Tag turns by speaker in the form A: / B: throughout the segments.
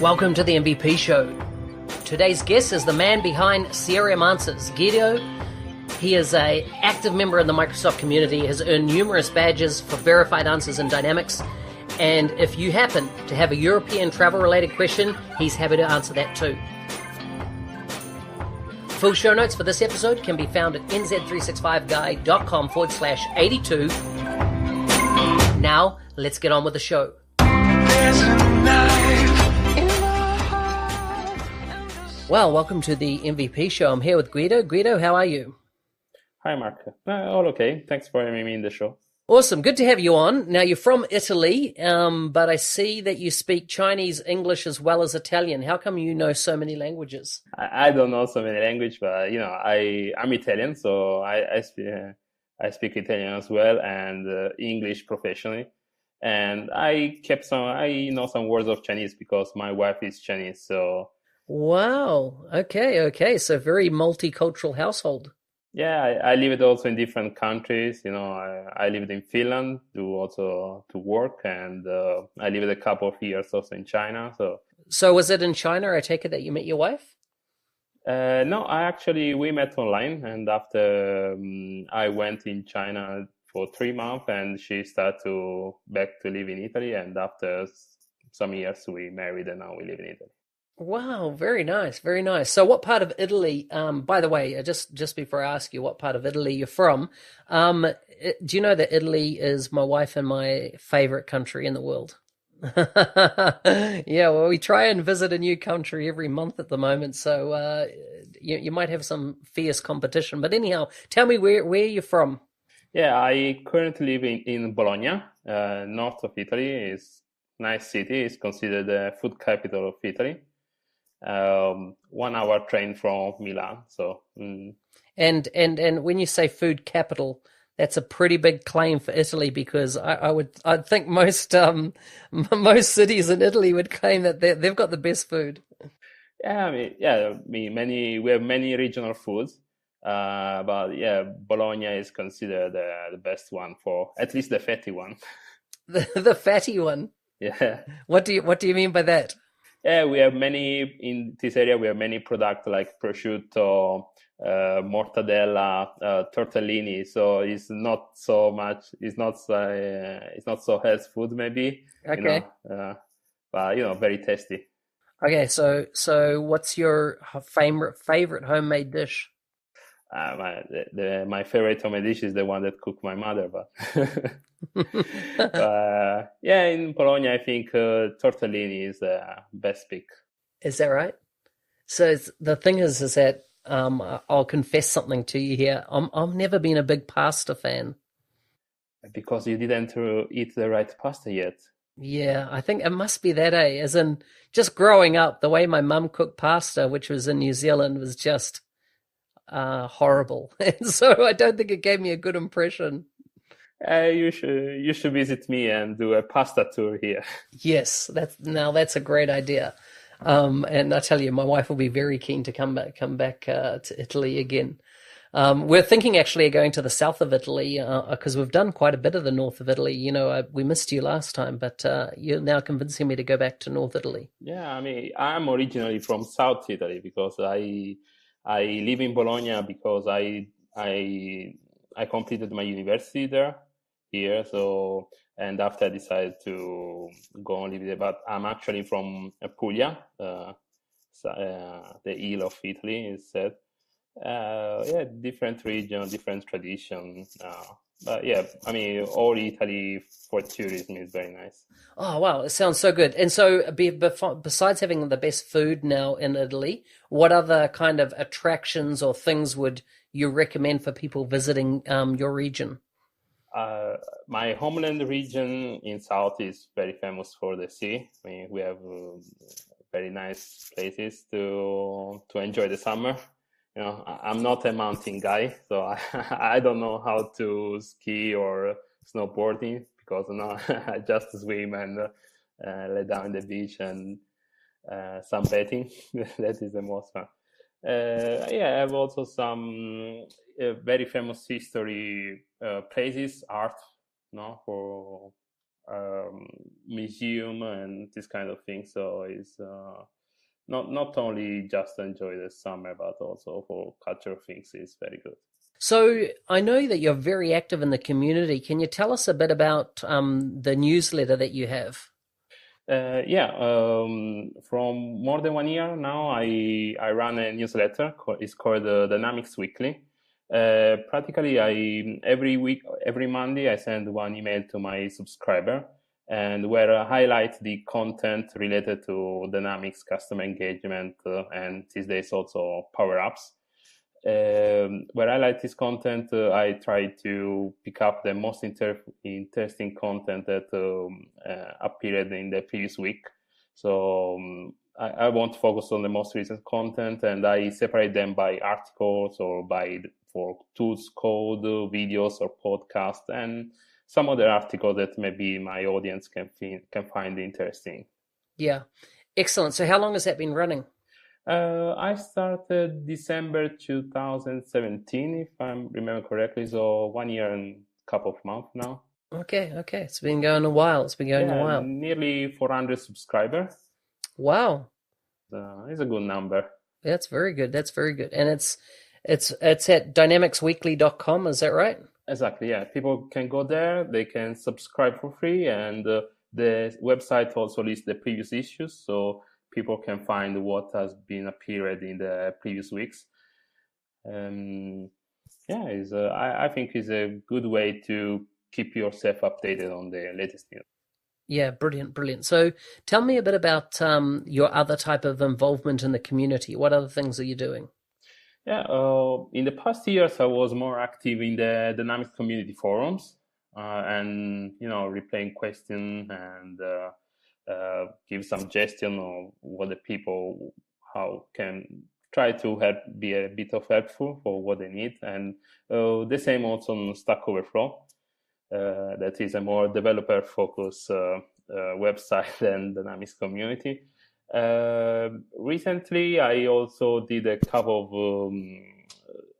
A: Welcome to the MVP Show. Today's guest is the man behind CRM Answers, Guido. He is an active member in the Microsoft community, has earned numerous badges for verified answers in Dynamics, and if you happen to have a European travel-related question, he's happy to answer that too. Full show notes for this episode can be found at nz365guy.com/82. Now, let's get on with the show. Well, welcome to the MVP Show. I'm here with Guido. Guido, how are you?
B: Hi, Mark. All okay. Thanks for having me in the show.
A: Awesome. Good to have you on. Now, you're from Italy, but I see that you speak Chinese, English, as well as Italian. How come you know so many languages?
B: I don't know so many languages, but, I'm Italian, so I speak Italian as well, and English professionally. And I know some words of Chinese because my wife is Chinese, so...
A: Wow. Okay. So very multicultural household.
B: Yeah, I lived also in different countries. I lived in Finland to work, and I lived a couple of years also in China.
A: So was it in China, I take it, that you met your wife?
B: No, we met online, and after I went in China for 3 months, and she started back to live in Italy, and after some years we married, and now we live in Italy.
A: Wow, very nice, very nice. So what part of Italy, by the way, just before I ask you what part of Italy you're from, do you know that Italy is my wife and my favorite country in the world? Yeah, well, we try and visit a new country every month at the moment, so you might have some fierce competition. But anyhow, tell me where you're from.
B: Yeah, I currently live in Bologna, north of Italy. It's a nice city. It's considered the food capital of Italy. 1 hour train from Milan. So,
A: and when you say food capital, that's a pretty big claim for Italy, because I'd think most cities in Italy would claim that they've got the best food.
B: Yeah, we have many regional foods, but yeah, Bologna is considered the best one, for at least the fatty one.
A: The fatty one.
B: Yeah.
A: What do you mean by that?
B: Yeah, we have in this area. We have many products like prosciutto, mortadella, tortellini. So it's not so much. It's not so health food maybe.
A: Okay.
B: But very tasty.
A: Okay, so what's your favorite homemade dish?
B: My favorite homemade dish is the one that cooked my mother, but in Bologna I think tortellini is the best pick.
A: Is that right? So the thing is that I'll confess something to you here. I've never been a big pasta fan.
B: Because you didn't eat the right pasta yet.
A: Yeah, I think it must be that, as in just growing up, the way my mum cooked pasta, which was in New Zealand, was just horrible, and so I don't think it gave me a good impression.
B: You should visit me and do a pasta tour here.
A: Yes, that's a great idea. And I tell you, my wife will be very keen to come back to Italy again. We're thinking actually of going to the south of Italy, because we've done quite a bit of the north of Italy. We missed you last time, but you're now convincing me to go back to North Italy.
B: Yeah, I'm originally from South Italy, because I live in Bologna because I completed my university here. So, and after I decided to go and live there, but I'm actually from Puglia, the heel of Italy, is said. Different region, different tradition. But yeah, all Italy for tourism is very nice.
A: Oh, wow. It sounds so good. And so besides having the best food now in Italy, what other kind of attractions or things would you recommend for people visiting your region?
B: My homeland region in South is very famous for the sea. We have very nice places to enjoy the summer. I'm not a mountain guy, so I don't know how to ski or snowboarding, because I just swim and lay down on the beach and sunbathing. That is the most fun. I have also some very famous history places, art, for museum and this kind of thing. So it's not only just enjoy the summer, but also for cultural things is very good.
A: So I know that you're very active in the community. Can you tell us a bit about the newsletter that you have?
B: From more than 1 year now, I run a newsletter. It's called Dynamics Weekly. Practically, every week, every Monday, I send one email to my subscriber, and where I highlight the content related to Dynamics customer engagement and these days also power ups. Where I like this content, I try to pick up the most interesting content that appeared in the previous week. So I won't focus on the most recent content, and I separate them by articles or for tools, code, videos, or podcast, and some other articles that maybe my audience can find interesting.
A: Yeah, excellent. So how long has that been running?
B: I started December 2017, if I remember correctly, so 1 year and a couple of months now.
A: Okay. It's been going a while.
B: Nearly 400 subscribers.
A: Wow.
B: It's a good number.
A: That's very good. And it's at dynamicsweekly.com, is that right?
B: Exactly, yeah. People can go there, they can subscribe for free, and the website also lists the previous issues, so people can find what has been appeared in the previous weeks. I think it's a good way to keep yourself updated on the latest news.
A: Yeah, brilliant. So tell me a bit about your other type of involvement in the community. What other things are you doing?
B: Yeah, in the past years, I was more active in the Dynamics community forums and, replaying questions and give suggestion of what the people how can try to help be a bit of helpful for what they need, and the same also on Stack Overflow. That is a more developer focused website than Dynamics community. Recently, I also did a couple of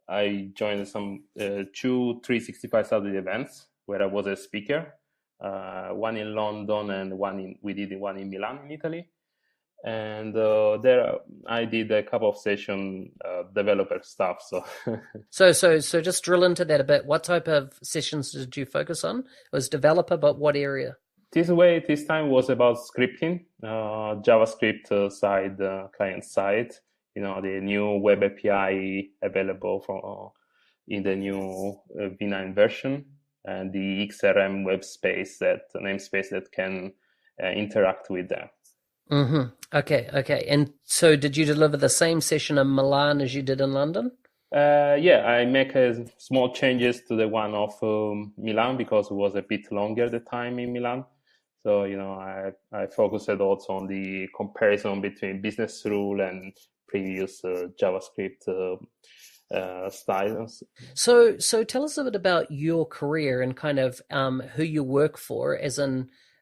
B: I joined some 365 Saturday events where I was a speaker. One in London and we did one in Milan in Italy, and there I did a couple of session developer stuff.
A: So just drill into that a bit. What type of sessions did you focus on? It was developer, but what area?
B: This time was about scripting, JavaScript side, client side. The new web API available in the new V9 version, and the XRM namespace that can interact with them.
A: Mm-hmm. Okay. And so did you deliver the same session in Milan as you did in London?
B: I make small changes to the one of Milan because it was a bit longer the time in Milan. So, I focused also on the comparison between business rule and previous JavaScript styles.
A: So tell us a bit about your career and kind of who you work for,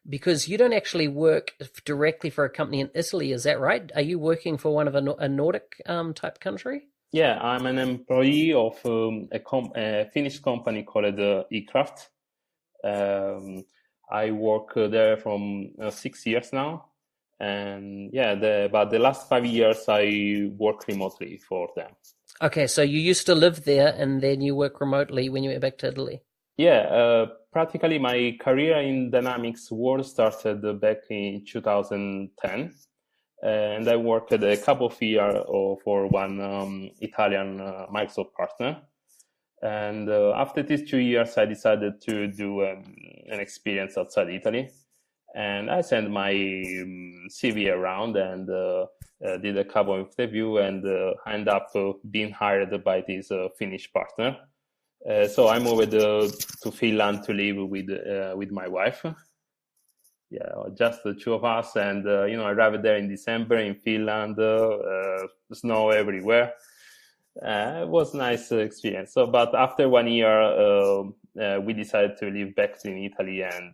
A: because you don't actually work directly for a company in Italy, is that right? Are you working for one of a Nordic type country?
B: Yeah, I'm an employee of a Finnish company called eCraft. I work there from 6 years now, and but the last 5 years I work remotely for them.
A: Okay, so you used to live there and then you work remotely when you went back to Italy.
B: Yeah, practically my career in Dynamics world started back in 2010, and I worked a couple of years for one Italian Microsoft partner. And after these 2 years, I decided to do an experience outside Italy. And I sent my CV around and did a couple of interviews and ended up being hired by this Finnish partner. So I moved to Finland to live with my wife. Yeah, just the two of us. And, I arrived there in December in Finland, snow everywhere. It was a nice experience. But after 1 year, we decided to live back in Italy, and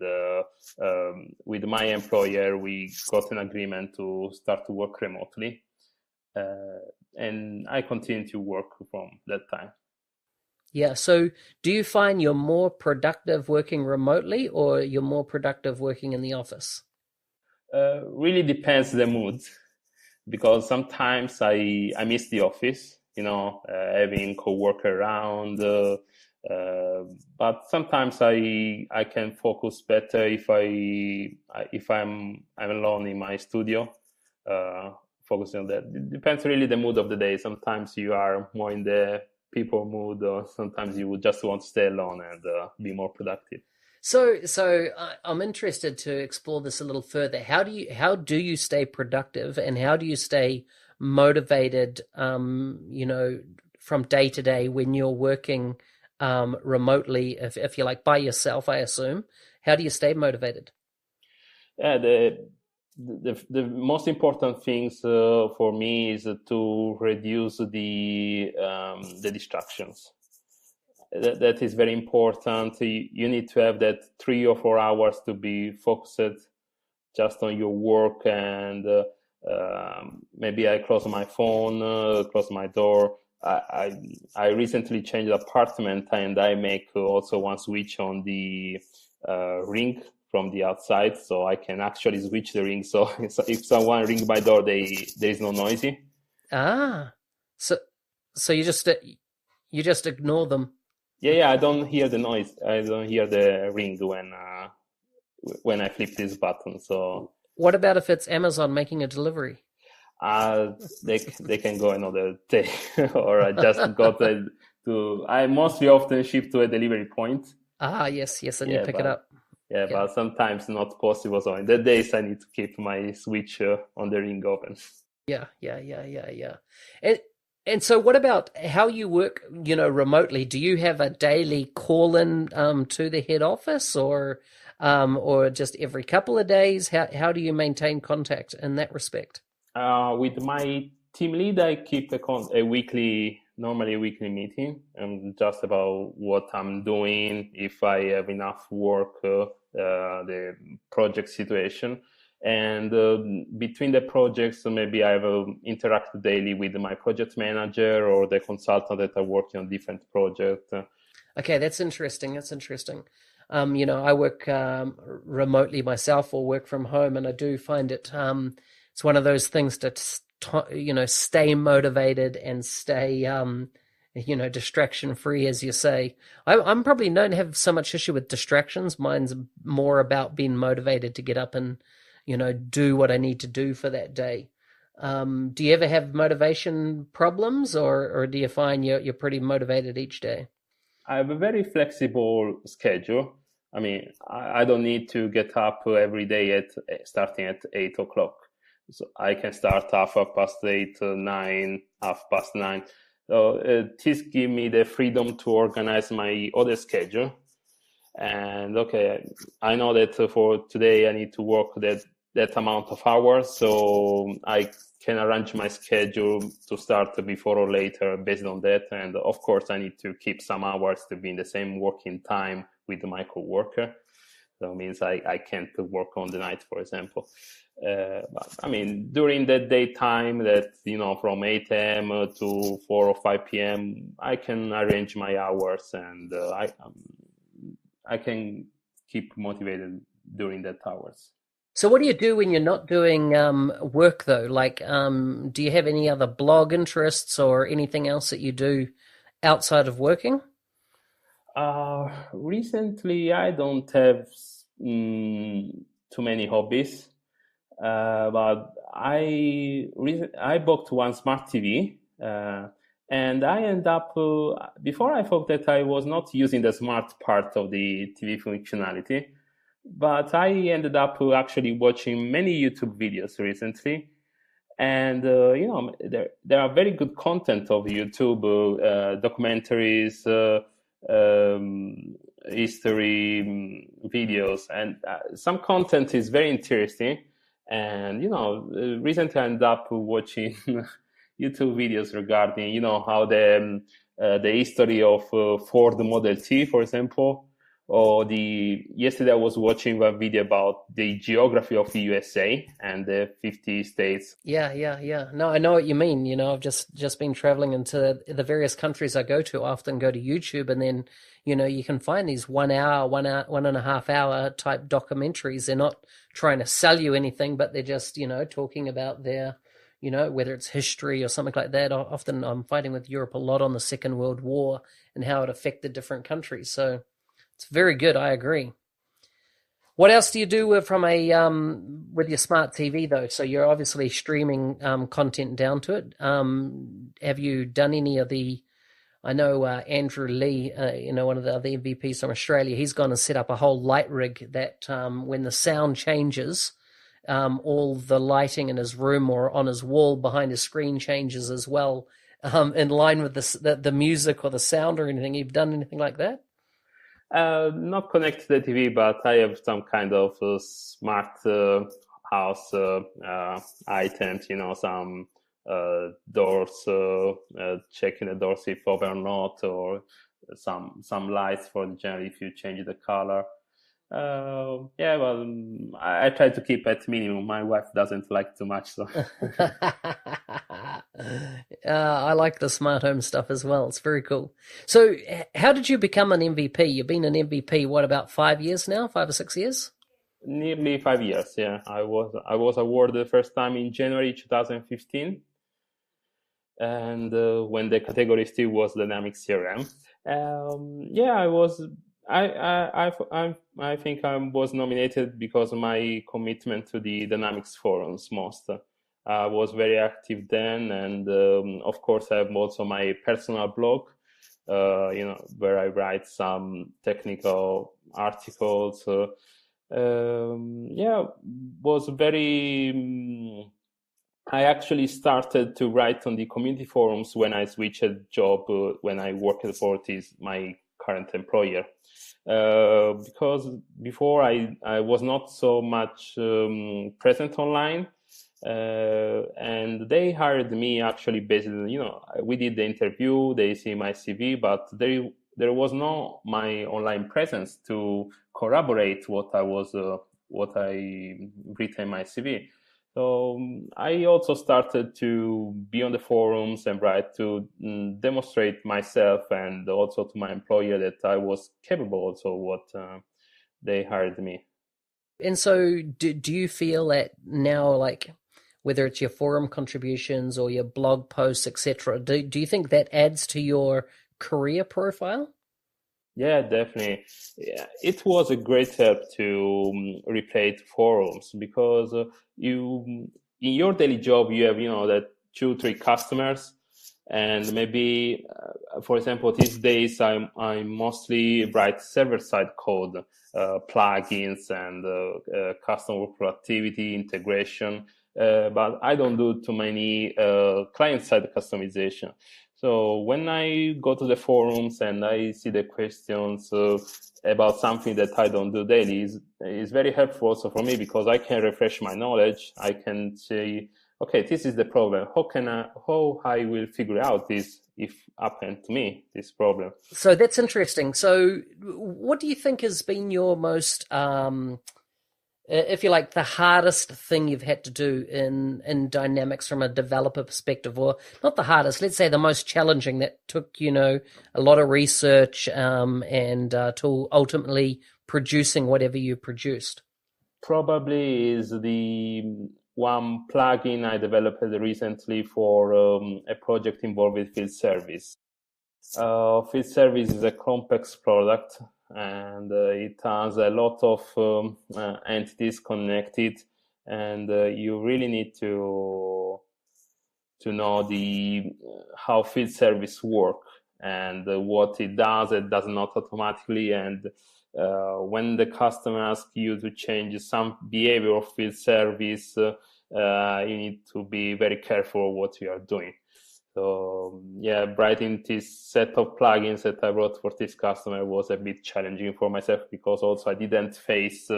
B: with my employer, we got an agreement to start to work remotely, and I continued to work from that time.
A: Yeah. So do you find you're more productive working remotely or you're more productive working in the office?
B: Really depends the mood, because sometimes I miss the office, having coworker around. But sometimes I can focus better if I'm alone in my studio, uh, focusing on that. It depends really the mood of the day. Sometimes you are more in the people mood, or sometimes you would just want to stay alone and be more productive.
A: I'm interested to explore this a little further. How do you stay productive and how do you stay motivated, from day to day when you're working remotely, if you're like by yourself, I assume. How do you stay motivated?
B: Yeah, the most important things for me is to reduce the distractions. That is very important. You need to have that 3 or 4 hours to be focused just on your work, and maybe I close my phone, close my door. I recently changed apartment, and I make also one switch on the ring from the outside, so I can actually switch the ring. So if someone ring my door, there is no noisy.
A: Ah, so so you just ignore them.
B: Yeah, I don't hear the noise. I don't hear the ring when I flip this button. So
A: What about if it's Amazon making a delivery?
B: uh, they can go another day, or I just got to. I mostly often ship to a delivery point.
A: Ah, yes, yes, and you
B: Yeah,
A: pick it up. Yeah.
B: but sometimes not possible. So in the days I need to keep my switch on the ring open.
A: Yeah, yeah, yeah, yeah, yeah. And and so what about how you work, remotely? Do you have a daily call in to the head office or just every couple of days? How do you maintain contact in that respect?
B: With my team lead, I keep normally a weekly meeting, just about what I'm doing, if I have enough work, the project situation. And between the projects, so maybe I have interact daily with my project manager or the consultant that are working on different projects.
A: Okay, that's interesting. That's interesting. I work remotely myself or work from home, and I do find it's one of those things to stay motivated and stay distraction free, as you say. I'm probably don't have so much issue with distractions. Mine's more about being motivated to get up and do what I need to do for that day. Do you ever have motivation problems, or do you find you're pretty motivated each day?
B: I have a very flexible schedule. I mean, I don't need to get up every day at starting at 8 o'clock. So I can start half past eight, nine, half past 9. So this give me the freedom to organize my other schedule. And okay, I know that for today I need to work that amount of hours, so I can arrange my schedule to start before or later based on that. And of course, I need to keep some hours to be in the same working time with my coworker. So it means I can't work on the night, for example. But I mean, during the daytime, that from 8 a.m. to 4 or 5 p.m., I can arrange my hours, and I can keep motivated during that hours.
A: So what do you do when you're not doing work though? Like, do you have any other blog interests or anything else that you do outside of working?
B: Recently, I don't have too many hobbies, but I bought one smart TV, and I end up before I thought that I was not using the smart part of the TV functionality, but I ended up actually watching many YouTube videos recently, and there are very good content of YouTube, documentaries, history, videos, and some content is very interesting. And recently I ended up watching YouTube videos regarding how the history of Ford Model T, for example, Or yesterday I was watching a video about the geography of the USA and the 50 states.
A: Yeah. No, I know what you mean. I've just been traveling into the various countries I go to. I often go to YouTube, and then, you can find these 1 hour, 1.5 hour type documentaries. They're not trying to sell you anything, but they're just, talking about their, whether it's history or something like that. Often I'm fighting with Europe a lot on the Second World War and how it affected different countries. So it's very good. I agree. What else do you do with your smart TV though? So you're obviously streaming content down to it. Have you done any of the? I know Andrew Lee, one of the other MVPs from Australia. He's gone and set up a whole light rig that when the sound changes, all the lighting in his room or on his wall behind his screen changes as well, in line with the music or the sound or anything. You've done anything like that?
B: Not connected to the TV, but I have some kind of smart house items, some doors, checking the doors if open or not, or some lights for the general if you change the color. I try to keep at minimum. My wife doesn't like too much, so.
A: I like the smart home stuff as well. It's very cool. So how did you become an MVP? You've been an MVP, what, about 5 years now? 5 or 6 years?
B: Nearly 5 years, yeah. I was awarded the first time in January 2015. And when the category still was Dynamics CRM. I think I was nominated because of my commitment to the Dynamics forums most. I was very active then, and of course I have also my personal blog, where I write some technical articles. Was very. I actually started to write on the community forums when I switched job when I worked for my current employer. Because before I was not so much present online, and they hired me actually based on, we did the interview, they see my CV, but there was no my online presence to corroborate what I written in my CV. So I also started to be on the forums and write to demonstrate myself and also to my employer that I was capable also what they hired me.
A: And so do you feel that now, like, whether it's your forum contributions or your blog posts, etc., do you think that adds to your career profile?
B: Yeah, definitely. Yeah, it was a great help to replay forums because in your daily job you have that 2-3 customers, and maybe for example these days I mostly write server-side code, plugins and customer productivity integration, but I don't do too many client-side customization. So when I go to the forums and I see the questions about something that I don't do daily, is very helpful also for me because I can refresh my knowledge. I can say, okay, this is the problem. How I will figure out this if happened to me, this problem.
A: So that's interesting. So what do you think has been your most if you like, the hardest thing you've had to do in Dynamics from a developer perspective, or not the hardest, let's say the most challenging that took, a lot of research and to ultimately producing whatever you produced?
B: Probably is the one plugin I developed recently for a project involved with field service. Field service is a complex product, and it has a lot of entities connected, and you really need to know how field service work and what it does not automatically, and when the customer asks you to change some behavior of field service, you need to be very careful what you are doing. So writing this set of plugins that I wrote for this customer was a bit challenging for myself because also I didn't face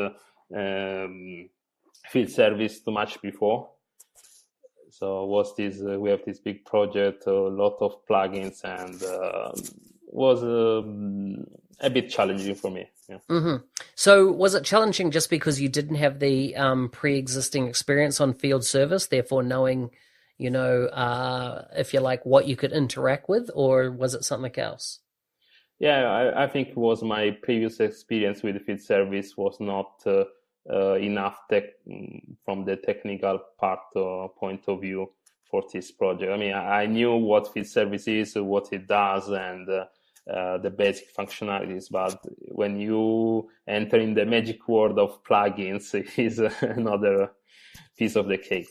B: field service too much before. So we have this big project, a lot of plugins, and was a bit challenging for me. Yeah.
A: Mm-hmm. So was it challenging just because you didn't have the pre-existing experience on field service, therefore knowing, if you like, what you could interact with, or was it something else?
B: Yeah, I think it was my previous experience with field service was not enough from the technical part point of view for this project. I mean, I knew what field service is, what it does, and the basic functionalities. But when you enter in the magic world of plugins, it is another piece of the cake.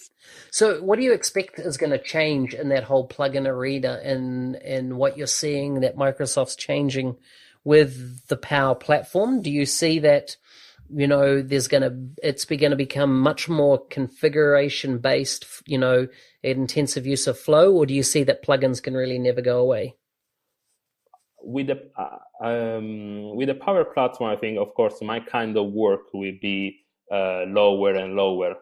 A: So what do you expect is going to change in that whole plugin arena and what you're seeing that Microsoft's changing with the Power Platform? Do you see that, it's going to become much more configuration based, intensive use of flow, or do you see that plugins can really never go away?
B: With the Power Platform, I think, of course, my kind of work will be lower and lower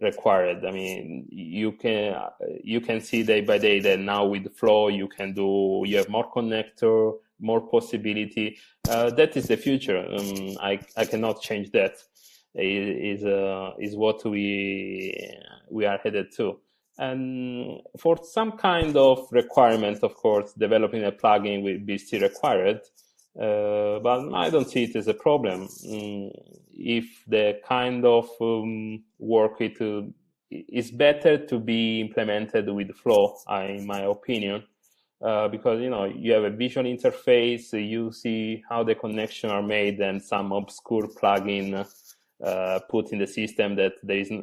B: required. I mean, you can see day by day that now with Flow you have more connector, more possibility. That is the future. I cannot change that. Is what we are headed to. And for some kind of requirement, of course, developing a plugin will be still required. But I don't see it as a problem. If the kind of work is better to be implemented with Flow, in my opinion, because you have a visual interface, you see how the connections are made, and some obscure plugin put in the system that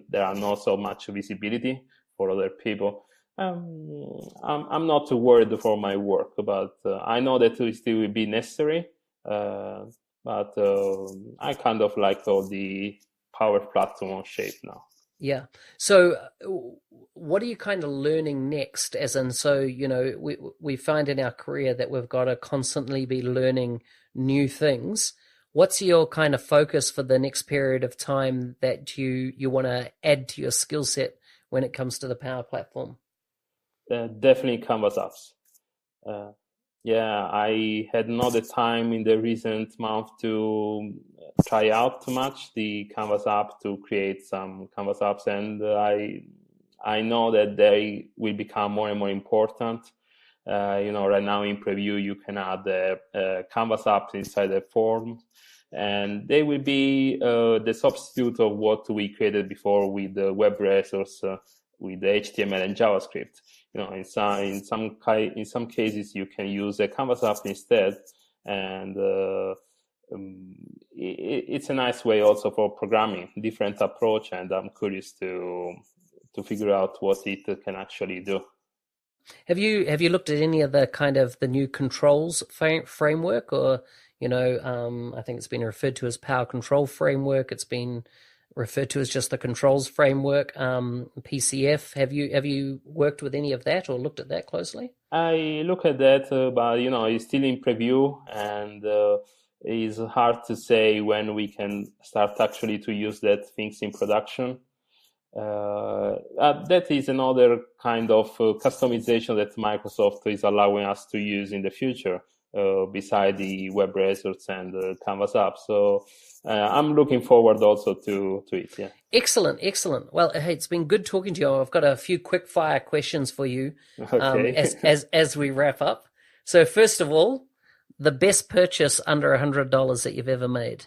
B: there are not so much visibility for other people. I'm not too worried for my work, but I know that it still will be necessary. But I kind of like all the Power Platform shape now.
A: Yeah. So what are you kind of learning next? As in, so, we find in our career that we've got to constantly be learning new things. What's your kind of focus for the next period of time that you want to add to your skill set when it comes to the Power Platform?
B: Definitely Canvas apps. I had not the time in the recent month to try out too much the Canvas app to create some Canvas apps, and I know that they will become more and more important. Right now in preview you can add the Canvas apps inside the form, and they will be the substitute of what we created before with the web browsers, with the HTML and JavaScript. In some cases you can use a Canvas app instead, and it's a nice way also for programming, different approach, and I'm curious to figure out what it can actually do.
A: Have you looked at any of the kind of the new controls framework, or I think it's been referred to as Power Control Framework. It's been referred to as just the controls framework, PCF. Have you worked with any of that or looked at that closely?
B: I look at that, but it's still in preview, and it's hard to say when we can start actually to use that things in production. That is another kind of customization that Microsoft is allowing us to use in the future, beside the web browsers and Canvas apps. So I'm looking forward also to it. Yeah.
A: Excellent. Well, hey, it's been good talking to you. I've got a few quick fire questions for you.
B: Okay.
A: as we wrap up. So first of all, the best purchase under $100 that you've ever made?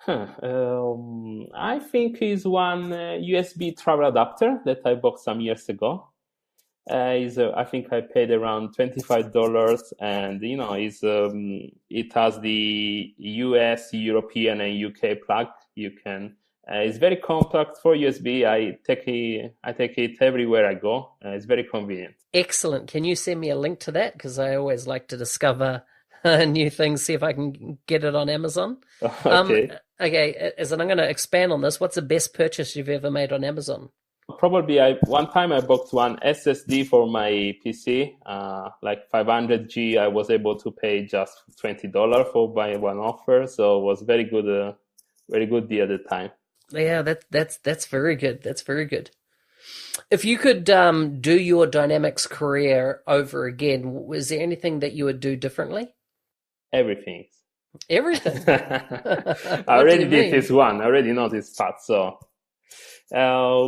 B: I think is one USB travel adapter that I bought some years ago. I think I paid around $25, and it has the US, European, and UK plug. You can. It's very compact for USB. I take it everywhere I go. It's very convenient.
A: Excellent. Can you send me a link to that? Because I always like to discover new things. See if I can get it on Amazon.
B: Okay.
A: Okay. As I'm going to expand on this, what's the best purchase you've ever made on Amazon?
B: Probably one time I bought one SSD for my PC, like 500 G. I was able to pay just $20 for buy one offer, so it was very good deal at the time.
A: Yeah, that's very good. That's very good. If you could do your Dynamics career over again, was there anything that you would do differently?
B: everything.
A: Everything.
B: I already did this one. I already know this part. So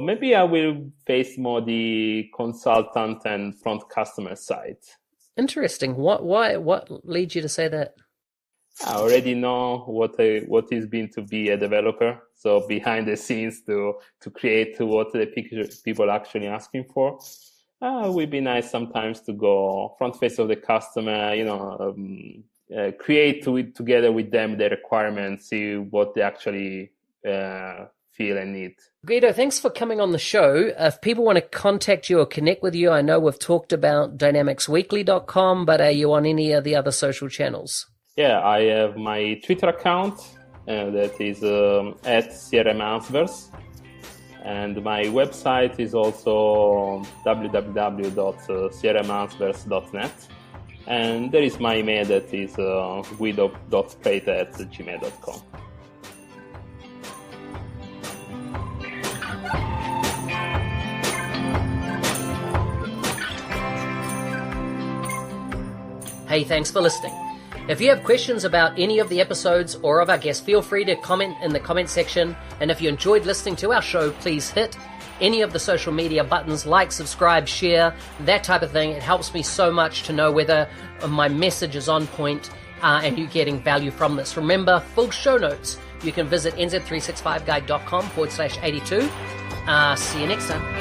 B: maybe I will face more the consultant and front customer side.
A: Interesting. What leads you to say that?
B: I already know what is been to be a developer. So behind the scenes to create what the people are actually asking for. It would be nice sometimes to go front face of the customer, create together with them the requirements, see what they actually feel and need.
A: Guido, thanks for coming on the show. If people want to contact you or connect with you, I know we've talked about dynamicsweekly.com, but are you on any of the other social channels?
B: Yeah, I have my Twitter account that is at CRMAnswers. And my website is also www.crmanswers.net. And there is my email that is guido.preite@gmail.com.
A: Hey, thanks for listening. If you have questions about any of the episodes or of our guests, feel free to comment in the comment section. And if you enjoyed listening to our show, please hit any of the social media buttons, like, subscribe, share, that type of thing. It helps me so much to know whether my message is on point and you're getting value from this. Remember, full show notes, you can visit nz365guide.com/82. See you next time.